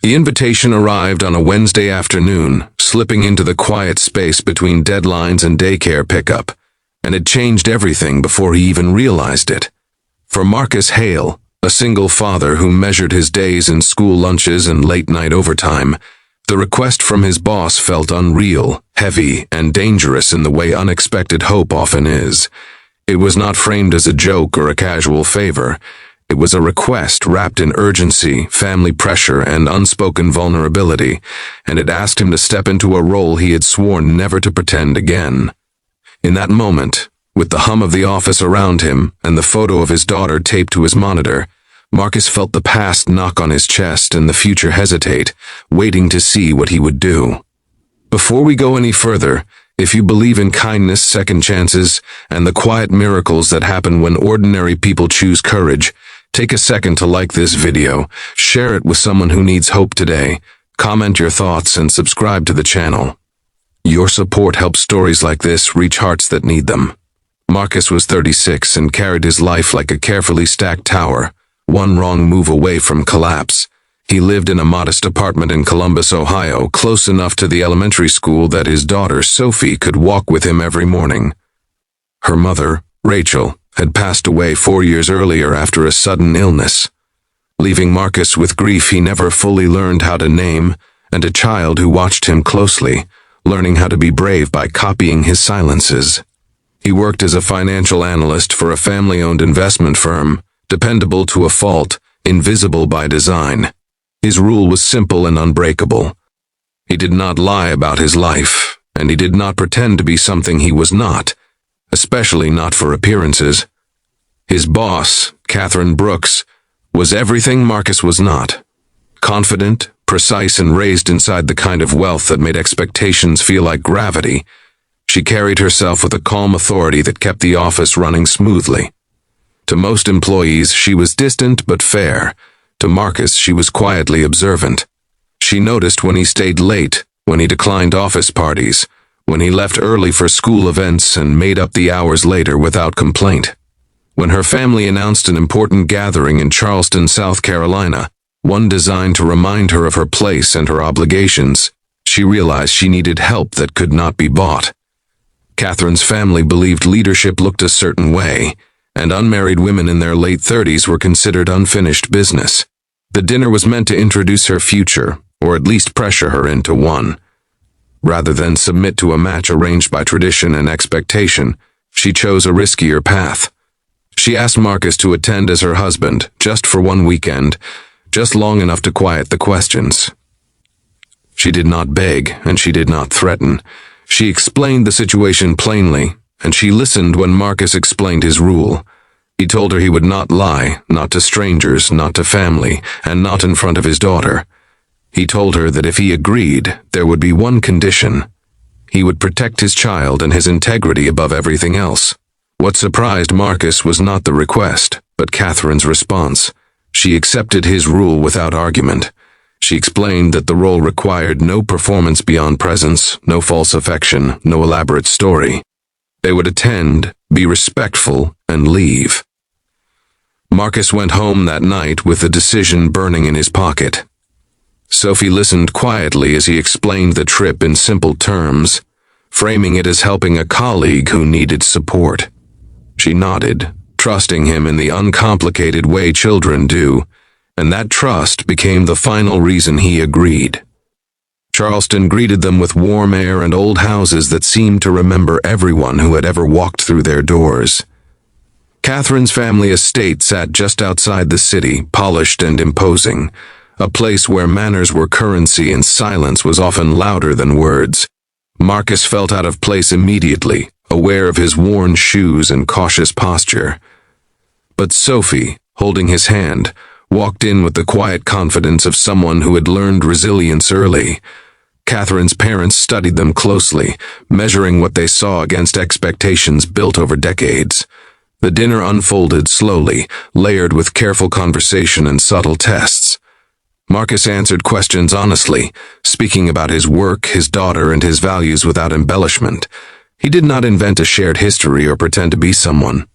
The invitation arrived on a Wednesday afternoon, slipping into the quiet space between deadlines and daycare pickup, and it changed everything before he even realized it. For Marcus Hale, a single father who measured his days in school lunches and late-night overtime, the request from his boss felt unreal, heavy, and dangerous in the way unexpected hope often is. It was not framed as a joke or a casual favor. It was a request wrapped in urgency, family pressure, and unspoken vulnerability, and it asked him to step into a role he had sworn never to pretend again. In that moment, with the hum of the office around him and the photo of his daughter taped to his monitor, Marcus felt the past knock on his chest and the future hesitate, waiting to see what he would do. Before we go any further, if you believe in kindness, second chances, and the quiet miracles that happen when ordinary people choose courage, take a second to like this video, share it with someone who needs hope today, comment your thoughts, and subscribe to the channel. Your support helps stories like this reach hearts that need them. Marcus was 36 and carried his life like a carefully stacked tower, one wrong move away from collapse. He lived in a modest apartment in Columbus, Ohio, close enough to the elementary school that his daughter, Sophie, could walk with him every morning. Her mother, Rachel, had passed away 4 years earlier after a sudden illness, leaving Marcus with grief he never fully learned how to name, and a child who watched him closely, learning how to be brave by copying his silences. He worked as a financial analyst for a family-owned investment firm, dependable to a fault, invisible by design. His rule was simple and unbreakable. He did not lie about his life, and he did not pretend to be something he was not, especially not for appearances. His boss, Catherine Brooks, was everything Marcus was not. Confident, precise, and raised inside the kind of wealth that made expectations feel like gravity, she carried herself with a calm authority that kept the office running smoothly. To most employees, she was distant but fair. To Marcus, she was quietly observant. She noticed when he stayed late, when he declined office parties, when he left early for school events and made up the hours later without complaint. When her family announced an important gathering in Charleston, South Carolina, one designed to remind her of her place and her obligations, she realized she needed help that could not be bought. Catherine's family believed leadership looked a certain way, and unmarried women in their late 30s were considered unfinished business. The dinner was meant to introduce her future, or at least pressure her into one. Rather than submit to a match arranged by tradition and expectation, she chose a riskier path. She asked Marcus to attend as her husband, just for one weekend, just long enough to quiet the questions. She did not beg, and she did not threaten. She explained the situation plainly, and she listened when Marcus explained his rule. He told her he would not lie, not to strangers, not to family, and not in front of his daughter. He told her that if he agreed, there would be one condition. He would protect his child and his integrity above everything else. What surprised Marcus was not the request, but Catherine's response. She accepted his rule without argument. She explained that the role required no performance beyond presence, no false affection, no elaborate story. They would attend, be respectful, and leave. Marcus went home that night with the decision burning in his pocket. Sophie listened quietly as he explained the trip in simple terms, framing it as helping a colleague who needed support. She nodded, trusting him in the uncomplicated way children do, and that trust became the final reason he agreed. Charleston greeted them with warm air and old houses that seemed to remember everyone who had ever walked through their doors. Catherine's family estate sat just outside the city, polished and imposing, a place where manners were currency and silence was often louder than words. Marcus felt out of place immediately, aware of his worn shoes and cautious posture. But Sophie, holding his hand, walked in with the quiet confidence of someone who had learned resilience early. Catherine's parents studied them closely, measuring what they saw against expectations built over decades. The dinner unfolded slowly, layered with careful conversation and subtle tests. Marcus answered questions honestly, speaking about his work, his daughter, and his values without embellishment. He did not invent a shared history or pretend to be someone.